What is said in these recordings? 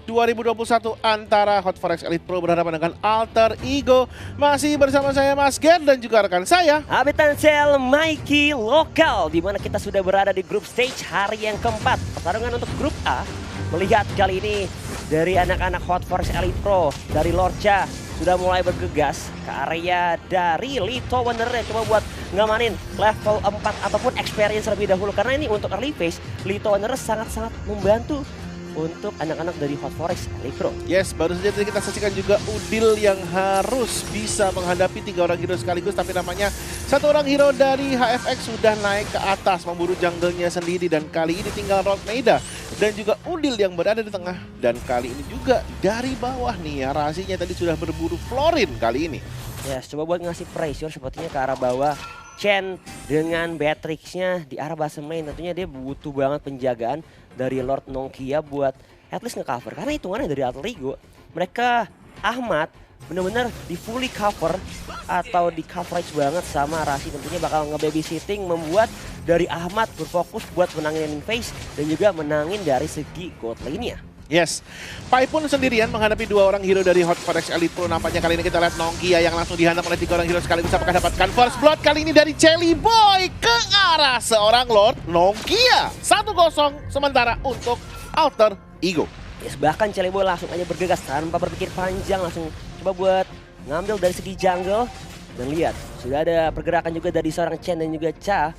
2021 antara Hot Forex Elite Pro berhadapan dengan Alter Ego. Masih bersama saya Mas Ger dan juga rekan saya Abed Tansel, Mikey Lokal, di mana kita sudah berada di grup stage hari yang keempat. Pertarungan untuk grup A, melihat kali ini dari anak-anak Hot Forex Elite Pro, dari Lorca sudah mulai bergegas ke area dari Lito Wanderer yang coba buat ngamanin level 4 ataupun experience lebih dahulu. Karena ini untuk early phase, Lito Wanderer sangat-sangat membantu untuk anak-anak dari Hot Forex Elite Pro. Yes, baru saja tadi kita saksikan juga Udil yang harus bisa menghadapi 3 orang hero sekaligus. Tapi namanya 1 orang hero dari HFX sudah naik ke atas memburu jungle-nya sendiri. Dan kali ini tinggal Rodmeida dan juga Udil yang berada di tengah. Dan kali ini juga dari bawah nih ya, rahasianya tadi sudah berburu Florin kali ini. Yes, coba buat ngasih pressure sepertinya ke arah bawah. Chen dengan Beatrix-nya di arah bottom lane, tentunya dia butuh banget penjagaan dari Lord Nongkia buat at least nge-cover. Karena hitungannya dari Alter Ego, mereka Ahmad bener-bener di fully cover atau di coverage banget sama Rasi. Tentunya bakal nge-babysitting, membuat dari Ahmad berfokus buat menangin phase dan juga menangin dari segi gold lane-nya. Yes, Pai pun sendirian menghadapi 2 orang hero dari Hot Forex Elite Pro. Nampaknya kali ini kita lihat Nongkia yang langsung dihantam oleh 3 orang hero sekaligus. Apakah dapatkan first blood kali ini dari Jelly Boy ke arah seorang Lord Nongkia. 1-0 sementara untuk Alter Ego. Yes, bahkan Jelly Boy langsung aja bergegas tanpa berpikir panjang, langsung coba buat ngambil dari segi jungle. Dan lihat, sudah ada pergerakan juga dari seorang Chen dan juga Cha.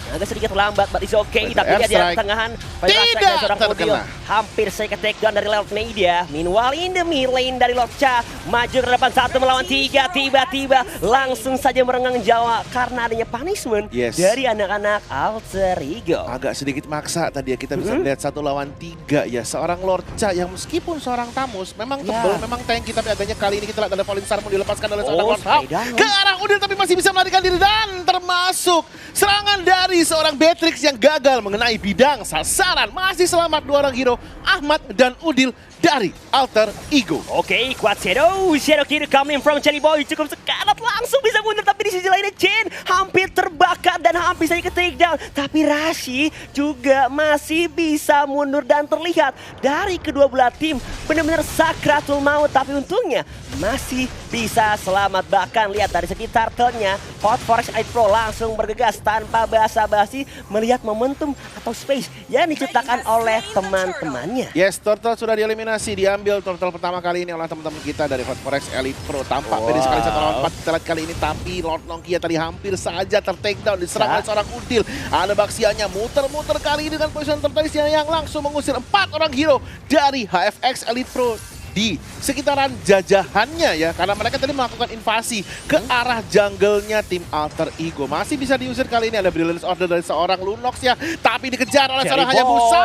Agak sedikit lambat, but it's okay. Tapi dia di tengahan. Tidak terkena. Hampir saya ke take down dari Lord Media. Meanwhile in the mid lane dari Lord Cha. Maju ke depan 1 melawan 3. Tiba-tiba langsung saja merenggang Jawa karena adanya punishment dari anak-anak Alter Ego. Agak sedikit maksa tadi ya, kita bisa melihat 1 lawan 3 ya. Seorang Lord Cha yang meskipun seorang Tamus memang tebal, memang tanky. Tapi adanya kali ini kita lihat ada Falling Star dilepaskan oleh seorang Lord Hawk ke arah Udil, tapi masih bisa melarikan diri. Dan termasuk serangan dari seorang Beatrix yang gagal mengenai bidang sasaran. Masih selamat 2 orang hero, Ahmad dan Udil dari Alter Ego. Oke, kuat Shadow Kill coming from Jelly Boy, cukup sekarat langsung bisa mundur. Tapi di sisi lainnya Chen hampir terbakar dan hampir saja ke take down. Tapi Rashi juga masih bisa mundur dan terlihat dari kedua belah tim benar-benar sakratul maut. Tapi untungnya masih bisa selamat. Bahkan lihat dari segi turtle-nya, Hot Forex Elite Pro langsung bergegas tanpa basa-basi melihat momentum atau space yang diciptakan oleh teman-temannya. Yes, turtle sudah dieliminasi, diambil turtle pertama kali ini oleh teman-teman kita dari Hot Forex Elite Pro. Tampak beda sekali 1 lawan 4 kita lihat kali ini, tapi Lord Nongkia tadi hampir saja ter-take down, diserang oleh seorang Udil. Ada Baxianya muter-muter kali ini dengan position tertulisnya yang langsung mengusir 4 orang hero dari HFX Elite Pro di sekitaran jajahannya ya, karena mereka tadi melakukan invasi ke arah jungle-nya tim Alter Ego. Masih bisa diusir kali ini, ada Brilliance Order dari seorang Lunox ya, tapi dikejar oleh seorang Hayabusa.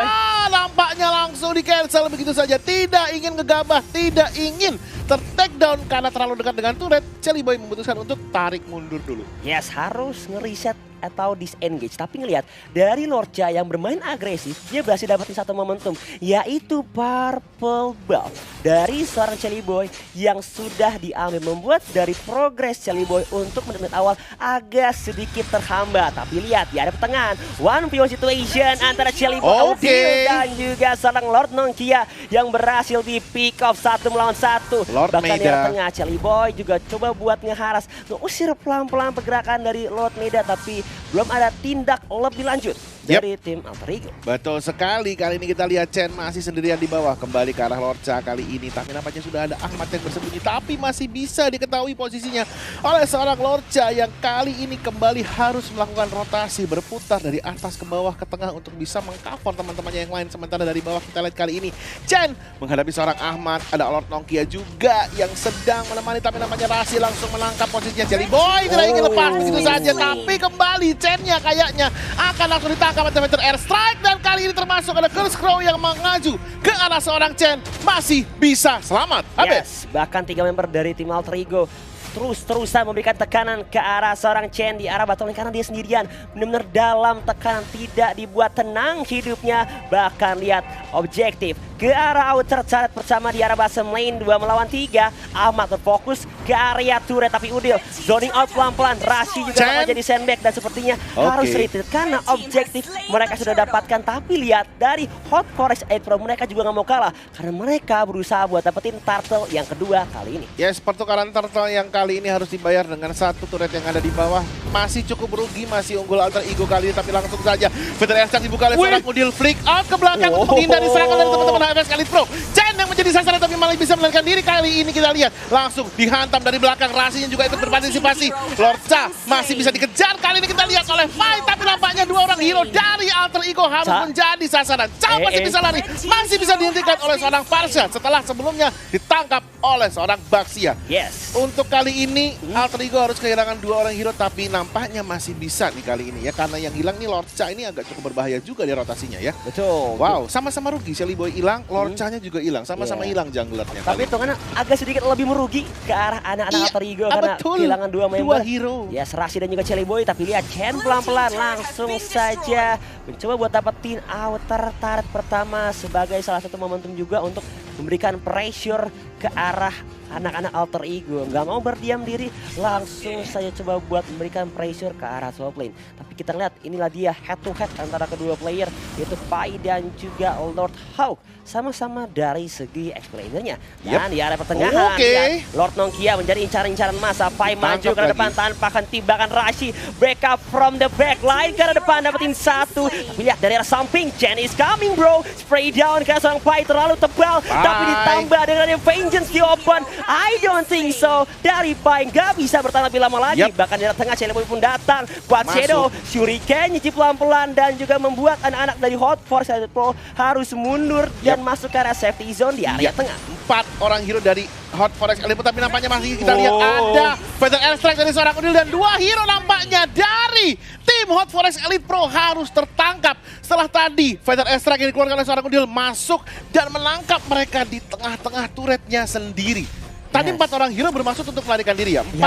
Nampaknya langsung di cancel begitu saja, tidak ingin ngegabah, tidak ingin ter-take down karena terlalu dekat dengan turret. Jelly Boy memutuskan untuk tarik mundur dulu. Yes, harus nge-reset atau disengage. Tapi ngelihat dari Lorca yang bermain agresif, dia berhasil dapetin 1 momentum, yaitu Purple Buff dari seorang Jelly Boy yang sudah diambil, membuat dari progres Jelly Boy untuk menit-menit awal agak sedikit terhambat. Tapi lihat di area pertengahan, 1v1 situation antara Jelly Boy dan juga seorang Lord Nongkia yang berhasil di pick off 1 melawan 1. Bahkan di area tengah Jelly Boy juga coba buat ngeharas, usir pelan-pelan pergerakan dari Lord Meida, tapi belum ada tindak lebih lanjut dari tim Alter Ego. Betul sekali, kali ini kita lihat Chen masih sendirian di bawah, kembali ke arah Lorca kali ini. Tapi nampaknya sudah ada Ahmad yang bersembunyi, tapi masih bisa diketahui posisinya oleh seorang Lorca yang kali ini kembali harus melakukan rotasi, berputar dari atas ke bawah ke tengah untuk bisa mengcover teman-temannya yang lain. Sementara dari bawah kita lihat kali ini Chen menghadapi seorang Ahmad, ada Lord Nongkia juga yang sedang menemani, tapi namanya Rasi langsung menangkap posisinya. Jelly Boy tidak ingin lepas begitu saja, tapi kembali Chen-nya kayaknya akan langsung ditangkap Meter Airstrike. Dan kali ini termasuk ada Curse Crow yang mengaju ke arah seorang Chen, masih bisa selamat. Yes, bahkan 3 member dari tim Alter Ego terus-terusan memberikan tekanan ke arah seorang Chen di arah bottom lane karena dia sendirian benar-benar dalam tekanan, tidak dibuat tenang hidupnya. Bahkan lihat objektif ke arah outer chart bersama di arah bottom lane 2 melawan 3. Ahmad terfokus karya turret. Tapi Udil zoning out pelan-pelan. Rashi juga bakal jadi sandbag dan sepertinya harus retreat karena objektif mereka sudah dapatkan. Tapi lihat dari Hot Forest Elite Pro, mereka juga nggak mau kalah karena mereka berusaha buat dapetin turtle yang kedua kali ini. Yes, pertukaran turtle yang kali ini harus dibayar dengan satu turret yang ada di bawah. Masih cukup rugi, masih unggul Alter Ego kali ini, tapi langsung saja Feather Airstrike dibuka oleh seorang Udil, flick out ke belakang untuk menghindari serangan dari teman-teman HFX Elite Pro. Chen yang menjadi sasaran tapi malah bisa melarikan diri. Kali ini kita lihat langsung dihantam dari belakang. Rashinya juga ikut berpartisipasi. Lord Cha masih bisa dikejar. Kali ini kita lihat oleh Fight, tapi nampaknya dua orang hero dari Alter Ego harus menjadi sasaran. Cha masih bisa lari, masih bisa dihentikan oleh seorang Farsha setelah sebelumnya ditangkap oleh seorang Baxia. Yes. Untuk kali ini Alter Ego harus kehilangan dua orang hero, tapi nampaknya masih bisa nih kali ini ya, karena yang hilang nih Lord Cha ini agak cukup berbahaya juga di rotasinya ya. Betul. Wow, sama-sama rugi. Shelly Boy hilang, Lord Cha-nya juga hilang, sama-sama hilang junglernya. Tapi hitungannya agak sedikit lebih merugi ke arah anak-anak Alter Ego karena kehilangan dua member. Dua hero. Ya, Rashi dan juga Shelly Boy. Tapi lihat Chen pelan-pelan langsung saja mencoba buat dapetin outer turret pertama sebagai salah satu momentum juga untuk memberikan pressure ke arah anak-anak Alter Ego. Nggak mau berdiam diri, langsung saja coba buat memberikan pressure ke arah top lane. Tapi kita lihat inilah dia head to head antara kedua player, yaitu Pai dan juga Lord Hawk. Sama-sama dari segi explainernya. Dan di area pertengahan, lihat, Lord Nongkia menjadi incaran-incaran masa. Pai maju ke depan tanpa akan timbangan Rashi. Break up from the back line ke depan dapetin satu. Tapi lihat dari arah samping, Chen is coming bro. Spray down karena seorang Pai terlalu tebal. Tapi ditambah dengan Vengeance di open. I don't think so. Dari Pai nggak bisa bertahan lebih lama lagi. Bahkan di tengah Shelly Boy pun datang. Buat Shadow, Shuriken nyicip pelan-pelan dan juga membuat anak-anak dari Hot Force Elite Pro harus mundur dan masuk ke area safety zone di area tengah. 4 orang hero dari Hot Forest Elite Pro, tapi nampaknya masih kita lihat ada Feather Airstrike dari seorang Udil dan 2 hero nampaknya dari tim Hot Forest Elite Pro harus tertangkap. Setelah tadi Feather Airstrike yang dikeluarkan oleh seorang Udil masuk dan menangkap mereka di tengah-tengah turretnya sendiri. Tadi 4 orang hero bermaksud untuk melarikan diri ya. 2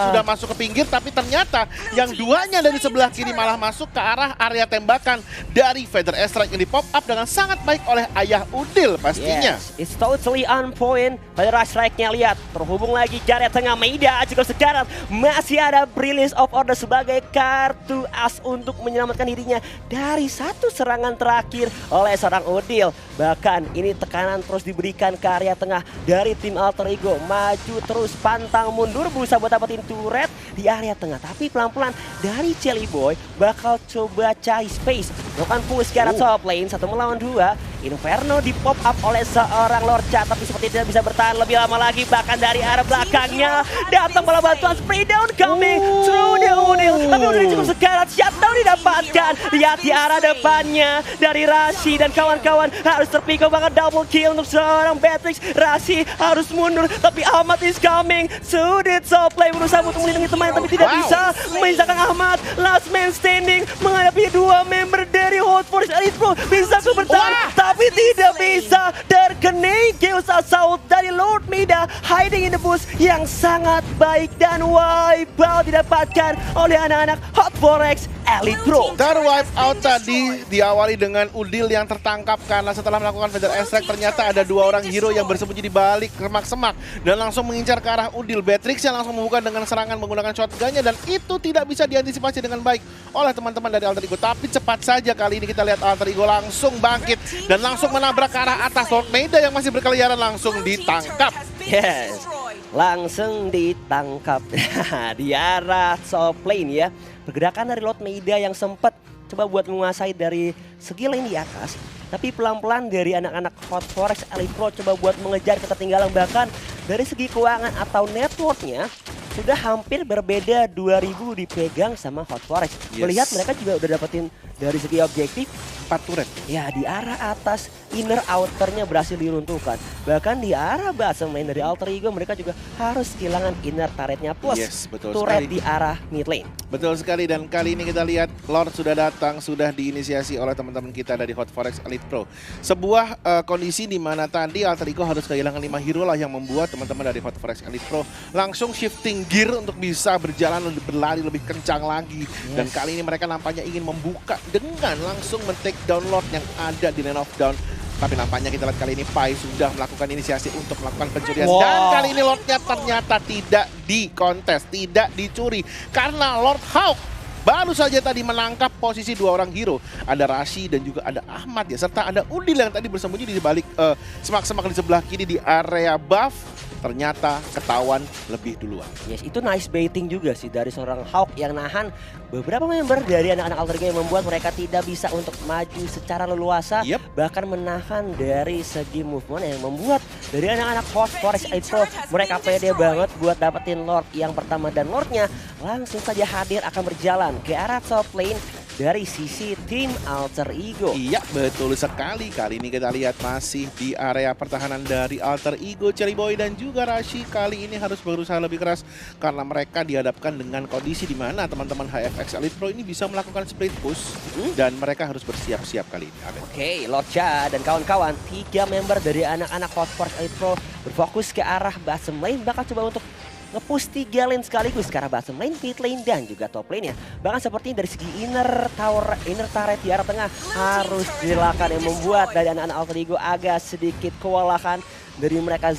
sudah masuk ke pinggir, tapi ternyata yang 2-nya dari sebelah kiri malah masuk ke arah area tembakan dari Feather Airstrike yang di pop up dengan sangat baik oleh ayah Udil pastinya. It's totally on point. Feather Airstrike-nya lihat terhubung lagi ke area tengah. Maida juga sekarang masih ada Brilliance of Order sebagai kartu as untuk menyelamatkan dirinya dari satu serangan terakhir oleh seorang Udil. Bahkan ini tekanan terus diberikan ke area tengah dari tim Alter Ego. Maju terus, pantang mundur, berusaha buat dapetin turret di area tengah. Tapi pelan-pelan dari Shelly Boy bakal coba cari space. Melakukan push ke arah top lane, 1 melawan 2. Inferno di pop up oleh seorang Lord Cha, tapi seperti tidak bisa bertahan lebih lama lagi. Bahkan dari arah belakangnya datang bola bantuan, spray down coming through the Udil. Tapi Udil cukup sekarat, shutdown didapatkan. Lihat di arah depannya dari Rashi dan kawan-kawan harus terpikau banget, double kill untuk seorang Beatrix. Rashi harus mundur, tapi Ahmad is coming. Sudah top lane berusaha untuk melindungi teman, tapi tidak bisa menyisakan Ahmad. Last man standing menghadapi 2 member dari Hot Force Elite Pro. Bisa bertahan, tapi tidak bisa. Terkena Chaos Assault dari Lord Maida hiding in the bush yang sangat baik, dan wipe out didapatkan oleh anak-anak Hot Force Elite Pro. Wipe out tadi diawali dengan Udil yang tertangkap karena setelah melakukan Feather Airstrike ternyata ada 2 orang hero yang bersembunyi di balik semak-semak dan langsung mengincar ke arah Udil. Beatrix yang langsung membuka dengan serangan menggunakan shotgunnya, dan itu tidak bisa diantisipasi dengan baik oleh teman-teman dari Alter Ego. Tapi cepat saja kali ini kita lihat Alter Ego langsung bangkit dan langsung menabrak ke arah atas. Lord Maida yang masih berkeliaran langsung ditangkap. Yes, langsung ditangkap di arah top lane ya. Pergerakan dari Lord Maida yang sempat coba buat menguasai dari segi lane di atas, tapi pelan-pelan dari anak-anak Hot Forest Elite Pro coba buat mengejar ketertinggalan. Bahkan dari segi keuangan atau networknya sudah hampir berbeda, 2000 dipegang sama Hot Forest. Melihat mereka juga udah dapetin dari segi objektif 4 turret. Ya, di arah atas inner outernya berhasil diruntuhkan. Bahkan di arah bottom lane dari Alter Ego mereka juga harus kehilangan inner turretnya plus turret di arah mid lane. Betul sekali, dan kali ini kita lihat Lord sudah datang, sudah diinisiasi oleh teman-teman kita dari Hot Forest Elite Pro. Sebuah kondisi di mana tadi Alter Ego harus kehilangan 5 hero lah yang membuat teman-teman dari Hot Forest Elite Pro langsung shifting gear untuk bisa berjalan berlari lebih kencang lagi. Dan kali ini mereka nampaknya ingin membuka dengan langsung men-take down Lord yang ada di lane of down Tapi nampaknya kita lihat kali ini Pai sudah melakukan inisiasi untuk melakukan pencurian. Wow. Dan kali ini Lordnya ternyata tidak dikontes, tidak dicuri. Karena Lord Hawk baru saja tadi menangkap posisi 2 orang hero. Ada Rashi dan juga ada Ahmad ya. Serta ada Udil yang tadi bersembunyi di balik semak-semak di sebelah kiri di area buff. Ternyata ketahuan lebih duluan. Yes, itu nice baiting juga sih dari seorang Hawk yang nahan beberapa member dari anak-anak Alter Ego yang membuat mereka tidak bisa untuk maju secara leluasa. Bahkan menahan dari segi movement yang membuat dari anak-anak Hot Forest itu mereka pede banget buat dapetin Lord yang pertama. Dan Lordnya langsung saja hadir akan berjalan ke arah top lane dari sisi tim Alter Ego. Iya, betul sekali. Kali ini kita lihat masih di area pertahanan dari Alter Ego. Cherry Boy dan juga Rashi kali ini harus berusaha lebih keras karena mereka dihadapkan dengan kondisi di mana teman-teman HFX Elite Pro ini bisa melakukan split push dan mereka harus bersiap-siap kali ini. Oke, Lordja dan kawan-kawan, 3 member dari anak-anak Hot Force Elite Pro berfokus ke arah bottom lane, bakal coba untuk nge-push 3 lane sekaligus ke arah bottom lane, mid lane, dan juga top lane ya. Bahkan sepertinya dari segi inner tower, inner turret di arah tengah harus dilakukan yang membuat dari anak-anak Alter Ego agak sedikit kewalahan dari mereka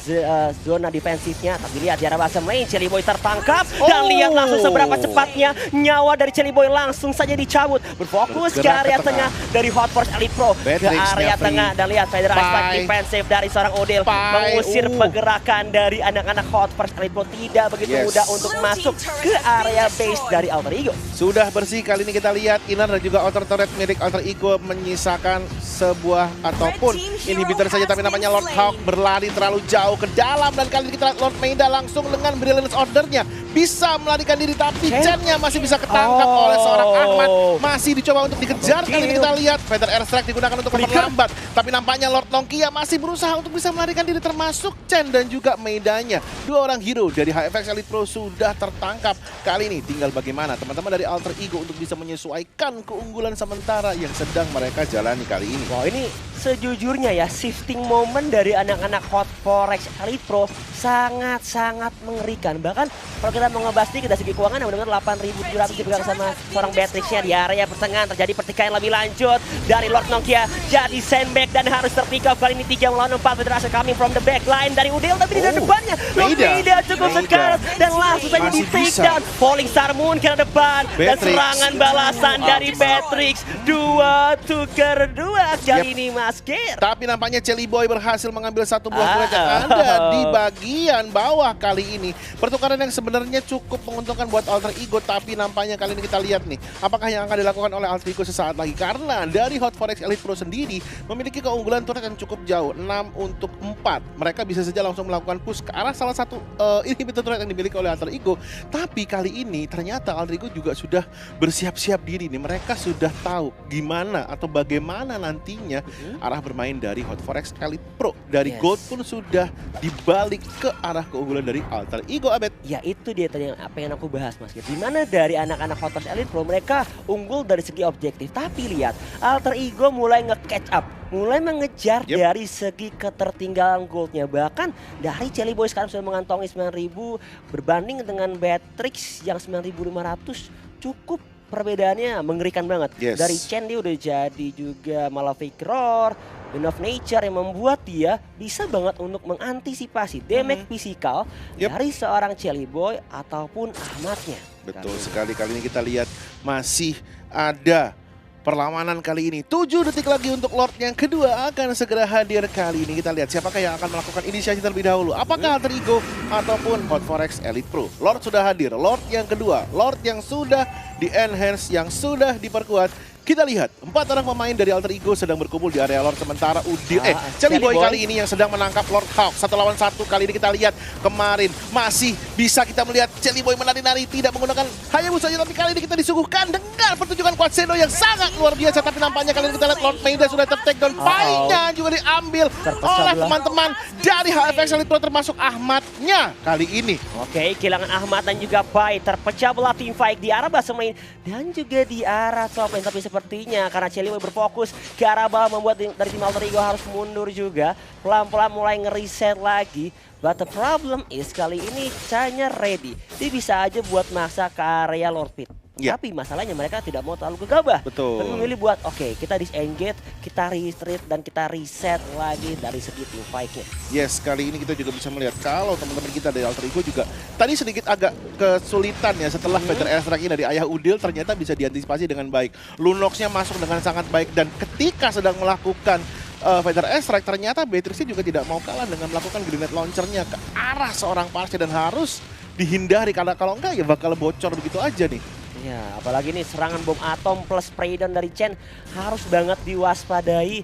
zona defensifnya. Tapi lihat di arah bottom lane, Cherry Boy tertangkap dan lihat langsung seberapa cepatnya nyawa dari Cherry Boy langsung saja dicabut. Berfokus ke area tengah dari Hot Force Elite Pro ke area tengah dan lihat Federal Aspect defensif dari seorang Odil mengusir pergerakan dari anak-anak Hot Force Elite Pro. Tidak begitu mudah untuk masuk ke area base dari Alter Ego. Sudah bersih kali ini kita lihat inner dan juga outer turret milik Alter Ego menyisakan sebuah ataupun inhibitor saja, tapi namanya Lord Hawk berlari terlalu jauh ke dalam dan kali ini kita lihat Lord Maeda langsung dengan brilliance ordernya bisa melarikan diri, tapi Chen-nya masih bisa ketangkap oleh seorang Ahmad. Masih dicoba untuk dikejar. Kali ini kita lihat Feather Airstrike digunakan untuk memperlambat, tapi nampaknya Lord Nongkia masih berusaha untuk bisa melarikan diri termasuk Chen dan juga Maedanya. 2 orang hero dari HFX Elite Pro sudah tertangkap. Kali ini tinggal bagaimana teman-teman dari Alter Ego untuk bisa menyesuaikan keunggulan sementara yang sedang mereka jalani kali ini. Wah, ini sejujurnya ya, shifting moment dari anak-anak Hot Forex Elite Pro sangat-sangat mengerikan. Bahkan kalau kita mau ngebahas nih dari segi keuangan yang benar-benar 8.700 dipegang sama seorang Beatrix-nya di area pertengahan. Terjadi pertikaian lebih lanjut dari Lord Nongkia, jadi sandbag dan harus terpick up. Kali ini 3 melawan 4 Federasi coming from the back line dari Udil, tapi di depannya Lord Maeda cukup sekarat dan langsung saja di take down. Falling Star Moon ke depan dan serangan balasan dari Beatrix. 2 tuker 2 kali ini Mas Ger. Tapi nampaknya Cherry Boy berhasil mengambil satu buah kulit yang ada di bagian bawah kali ini. Pertukaran yang sebenarnya cukup menguntungkan buat Alter Ego, tapi nampaknya kali ini kita lihat nih apakah yang akan dilakukan oleh Alter Ego sesaat lagi, karena dari Hot Forex Elite Pro sendiri memiliki keunggulan turret yang cukup jauh, 6 untuk 4. Mereka bisa saja langsung melakukan push ke arah salah satu inhibitor turret yang dimiliki oleh Alter Ego. Tapi kali ini ternyata Alter Ego juga sudah bersiap-siap diri nih. Mereka sudah tahu gimana atau bagaimana nantinya arah bermain dari Hot Forex Elite Pro. Dari Gold pun sudah dibalik ke arah keunggulan dari Alter Ego, Abed. Ya itu dia tadi yang apa yang aku bahas Mas. Dimana dari anak-anak Hot Forex Elite Pro mereka unggul dari segi objektif. Tapi lihat Alter Ego mulai nge-catch up, mulai mengejar dari segi ketertinggalan goldnya. Bahkan dari Cherry Boy sekarang sudah mengantongi 9.000 berbanding dengan Beatrix yang 9.500. Cukup perbedaannya mengerikan banget. Dari Chen dia udah jadi juga Malefic Roar, Wind of Nature yang membuat dia bisa banget untuk mengantisipasi damage fisikal dari seorang Cherry Boy ataupun Ahmadnya. Betul sekali, kali ini kita lihat masih ada perlawanan kali ini. 7 detik lagi untuk Lord yang kedua akan segera hadir. Kali ini kita lihat siapakah yang akan melakukan inisiasi terlebih dahulu. Apakah Alter Ego ataupun Hot Forex Elite Pro. Lord sudah hadir, Lord yang kedua, Lord yang sudah di-enhance, yang sudah diperkuat. Kita lihat 4 orang pemain dari Alter Ego sedang berkumpul di area Lord, sementara Udil Cherry Boy kali ini yang sedang menangkap Lord Hawk 1 lawan 1. Kali ini kita lihat kemarin masih bisa kita melihat Cherry Boy menari-nari tidak menggunakan Hayabusa saja, tapi kali ini kita disuguhkan dengan pertunjukan Quatsendo yang sangat luar biasa. Tapi nampaknya kali ini kita lihat Lord Maeda sudah ter-take down, Pai-nya juga diambil oleh teman-teman dari HFX Elite Pro termasuk Ahmadnya kali ini. Oke, kehilangan Ahmad dan juga Pai, terpecah belah tim fight di arah base main dan juga di arah top lane. Tapi sepertinya karena Cherry Boy berfokus ke arah bawah membuat dari tim Alter Ego harus mundur juga. Pelan-pelan mulai nge-reset lagi. But the problem is kali ini Chanya ready. Dia bisa aja buat maksa ke area Lord Pit. Ya. Tapi masalahnya mereka tidak mau terlalu gegabah. Betul. Dan memilih buat oke, kita disengage, kita retreat dan kita reset lagi dari segi team fight-nya. Yes, kali ini kita juga bisa melihat kalau teman-teman kita dari Alter Ego juga tadi sedikit agak kesulitan ya setelah Feather Airstrike ini dari Ayah Udil ternyata bisa diantisipasi dengan baik. Lunox-nya masuk dengan sangat baik dan ketika sedang melakukan Feather Airstrike ternyata Beatrix juga tidak mau kalah dengan melakukan grenade launcher-nya ke arah seorang Parche dan harus dihindari karena kalau enggak ya bakal bocor begitu aja nih. Ya, apalagi nih serangan bom atom plus spray down dari Chen harus banget diwaspadai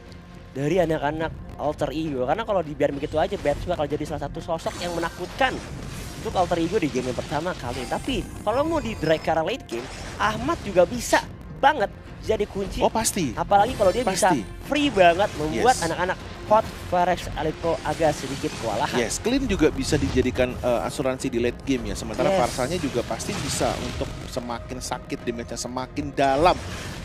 dari anak-anak Alter Ego. Karena kalau dibiarin begitu aja, Beatrix bakal jadi salah satu sosok yang menakutkan untuk Alter Ego di game yang pertama kali. Tapi kalau mau di drag ke arah late game, Ahmad juga bisa banget jadi kunci. Oh pasti. Apalagi kalau dia bisa Pasti. free banget membuat Yes. anak-anak Hot Forex Elite Pro agak sedikit kewalahan. Yes, Clean juga bisa dijadikan asuransi di late game ya. Sementara Yes. Farsanya juga pasti bisa untuk semakin sakit damage-nya, semakin dalam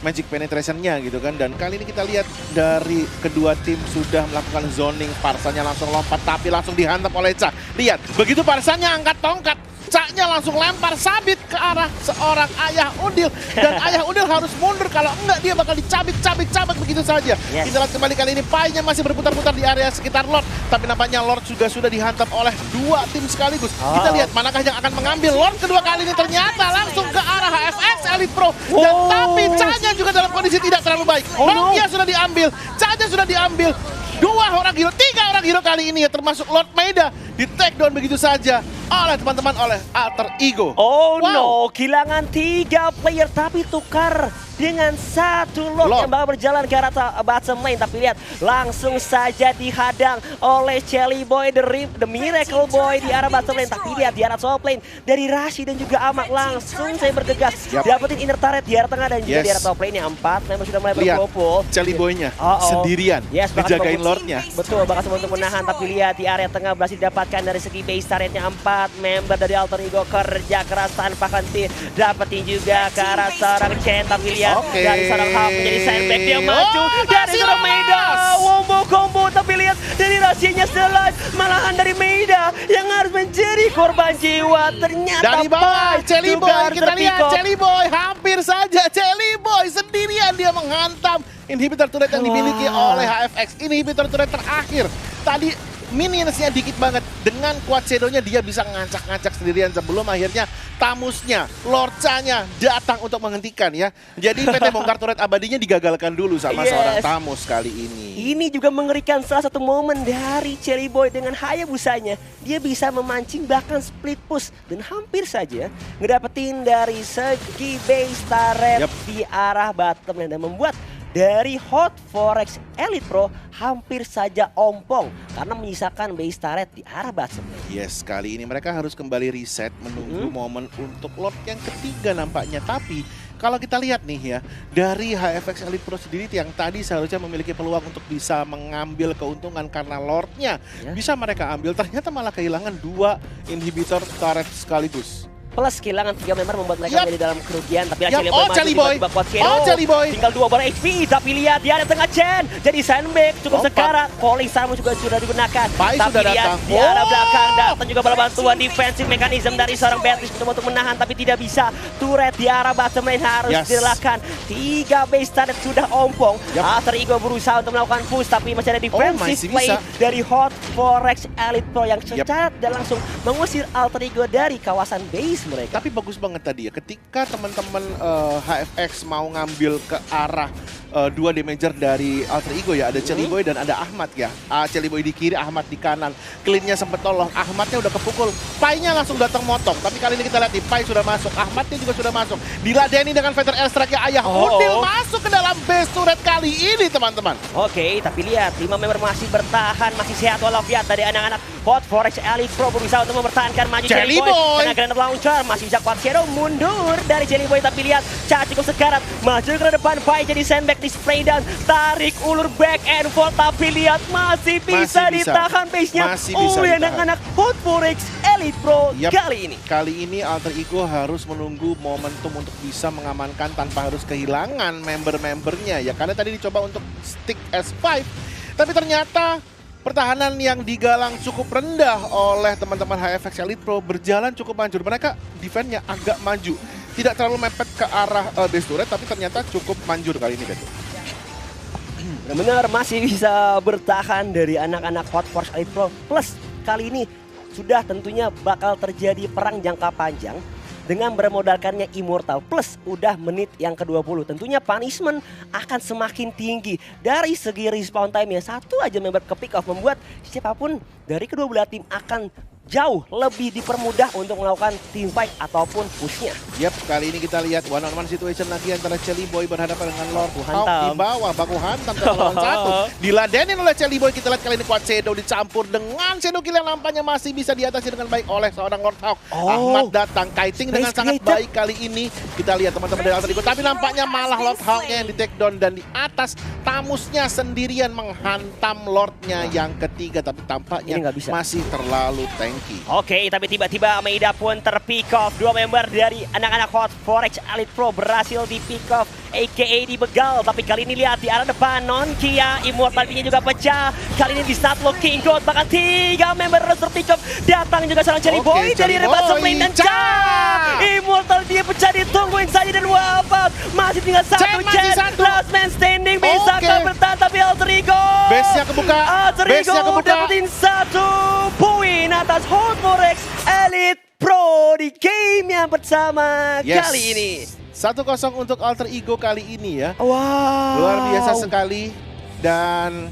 magic penetration-nya gitu kan. Dan kali ini kita lihat dari kedua tim sudah melakukan zoning. Farsanya langsung lompat tapi langsung dihantam oleh Cha. Lihat, begitu Farsanya angkat tongkat, Cha-nya langsung lempar sabit ke arah seorang Ayah Udil. Dan Ayah Udil harus mundur, kalau enggak dia bakal dicabik-cabik begitu saja. Yes. Kita lihat kembali kali ini Pai-nya masih berputar-putar di area sekitar Lord. Tapi nampaknya Lord juga sudah dihantam oleh dua tim sekaligus. Kita lihat manakah yang akan mengambil. Lord kedua kali ini ternyata langsung ke arah HFX Elite Pro. Dan tapi Cha-nya juga dalam kondisi tidak terlalu baik. Nokia sudah diambil, Cha-nya sudah diambil. Dua orang hero, tiga orang hero kali ini ya termasuk Lord Maeda di take down begitu saja oleh teman-teman oleh Alter Ego. Oh Wow. no, kehilangan 3 player tapi tukar dengan satu Lord yang bakal berjalan ke arah bottom lane. Tapi lihat, langsung saja dihadang oleh Chelly Boy, the Miracle Boy di arah bottom lane. Tapi lihat di arah top lane dari Rashi dan juga Ahmad langsung saya bergegas. Dapetin inner turret di arah tengah dan juga di arah top lane yang 4 memang sudah mulai berkumpul. Chelly Boy-nya sendirian ngejagain Lord-nya. Betul, bakal semua untuk menahan. Tapi lihat di area tengah berhasil didapatkan dari segi base turretnya 4 member dari Alter Ego kerja keras tanpa henti. Dapetin juga ke arah seorang Chen. Tapi lihat dari seorang Hulk menjadi sandbag dia maju dari seorang Maeda. Combo tapi lihat dari Rashinya still alive. Malahan dari Maeda yang harus menjadi korban jiwa. Ternyata dari bawah Chelly Boy kita lihat Chelly Boy hampir saja Chelly Boy sendirian dia menghantam inhibitor turret yang dimiliki oleh HFX. Inhibitor turret terakhir tadi minionsnya dikit banget. Dengan kuat shadownya dia bisa ngacak-ngacak sendirian sebelum akhirnya tamusnya, Lord Cha-nya datang untuk menghentikan ya. Jadi PT bongkar turret abadinya digagalkan dulu sama seorang tamus kali ini. Ini juga mengerikan salah satu momen dari Chelly Boy dengan Hayabusanya. Dia bisa memancing bahkan split push dan hampir saja ngedapetin dari segi base turret di arah bottom lane dan membuat dari Hot Forex Elite Pro hampir saja ompong karena menyisakan base turret di arah bottom lane. Yes, kali ini mereka harus kembali reset menunggu momen untuk Lord yang ketiga nampaknya. Tapi kalau kita lihat nih ya, dari HFX Elite Pro sendiri yang tadi seharusnya memiliki peluang untuk bisa mengambil keuntungan karena Lord-nya bisa mereka ambil, ternyata malah kehilangan 2 inhibitor turret sekaligus. Plus kehilangan 3 member membuat mereka menjadi dalam kerugian. Tapi Chelly Boy tinggal 2 bar HP. Tapi lihat di arah tengah Chen jadi sandbag cukup sekarat. Calling sama juga sudah digunakan. Pai tapi sudah lihat datang. di arah belakang datang juga bala bantuan defensive mechanism dari seorang Beatrix untuk menahan tapi tidak bisa. Turret di arah bottom lane harus dilakukan. 3 base turret sudah ompong. Alter Ego berusaha untuk melakukan push tapi masih ada defensive play dari Hot Forex Elite Pro yang secara dan langsung mengusir Alter Ego dari kawasan base mereka. Tapi bagus banget tadi ya, ketika teman-teman HFX mau ngambil ke arah 2 damager dari Alter Ego ya, ada Chelly Boy dan ada Ahmad ya. Chelly Boy di kiri, Ahmad di kanan. Clean-nya sempat tolong, Ahmadnya udah kepukul. Pai-nya langsung datang motong, tapi kali ini kita lihat nih, Pai sudah masuk, Ahmadnya juga sudah masuk. Diladeni dengan Feather Airstrike-nya Ayah Udil masuk ke dalam base turret kali ini teman-teman. Oke, tapi lihat 5 member masih bertahan, masih sehat walafiat dari anak-anak Hot Forex Elite Pro berusaha untuk mempertahankan maju Chelly Boy. Kena granate launcher, masih bisa kuat shadow mundur dari Chelly Boy. Tapi lihat, Cha cukup sekarat, maju ke depan, Pai jadi sandbag di spray down, tarik ulur back and forth. Tapi lihat masih bisa ditahan base-nya oleh anak-anak Hot Forex Elite Pro kali ini. Kali ini Alter Ego harus menunggu momentum untuk bisa mengamankan tanpa harus kehilangan member-membernya ya. Karena tadi dicoba untuk stick S5, tapi ternyata pertahanan yang digalang cukup rendah oleh teman-teman HFX Elite Pro berjalan cukup manjur. Mereka defense-nya agak maju. tidak terlalu mepet ke arah base turret, tapi ternyata cukup manjur kali ini, Beto. Benar-benar masih bisa bertahan dari anak-anak Hot Force Elite Pro. Plus kali ini sudah tentunya bakal terjadi perang jangka panjang dengan bermodalkannya Immortal. Plus udah menit yang ke-20. Tentunya punishment akan semakin tinggi. Dari segi respawn time-nya, satu aja member ke pick off membuat siapapun dari kedua belah tim akan jauh lebih dipermudah untuk melakukan team fight ataupun pushnya. Yap, kali ini kita lihat one on one situation lagi antara Chelly Boy berhadapan dengan Lord Hawk Hantam. di bawah. Baku hantam lawan satu. Diladenin oleh Chelly Boy. Kita lihat kali ini Quad Shadow dicampur dengan Shadow Kill yang nampaknya masih bisa diatasi dengan baik oleh seorang Lord Hawk. Ahmad datang kiting dengan sangat baik kali ini. Kita lihat teman-teman dari Alter Ego. Tapi nampaknya malah Lord Hawk-nya yang di take down dan di atas Tamusnya sendirian menghantam Lordnya yang ketiga. Tapi tampaknya Ini nggak bisa. masih terlalu tanky. Oke, tapi tiba-tiba Maeda pun terpick off. Dua member dari anak-anak Hot Forex Elite Pro berhasil di pick off, aka dibegal. Tapi kali ini lihat di arah depan, Nonkia Immortality-nya juga pecah. Kali ini di Snaplock King God, bahkan 3 member terus terpick off. Datang juga seorang Chelly Oke, Boy dari Chelly Rebat Boy. Semlin dan Cah! Immortality pecah, ditungguin saja dan wafat. Masih tinggal satu Chen masih Chen. satu. Last man standing, bisa Oke. bertahan tapi Alter Ego. Base-nya kebuka. Alter Base-nya Ego kebuka. dapetin 1 poin atas Hot Forex Elite Pro di game yang pertama kali ini. 1-0 untuk Alter Ego kali ini ya. Wow. Luar biasa sekali. Dan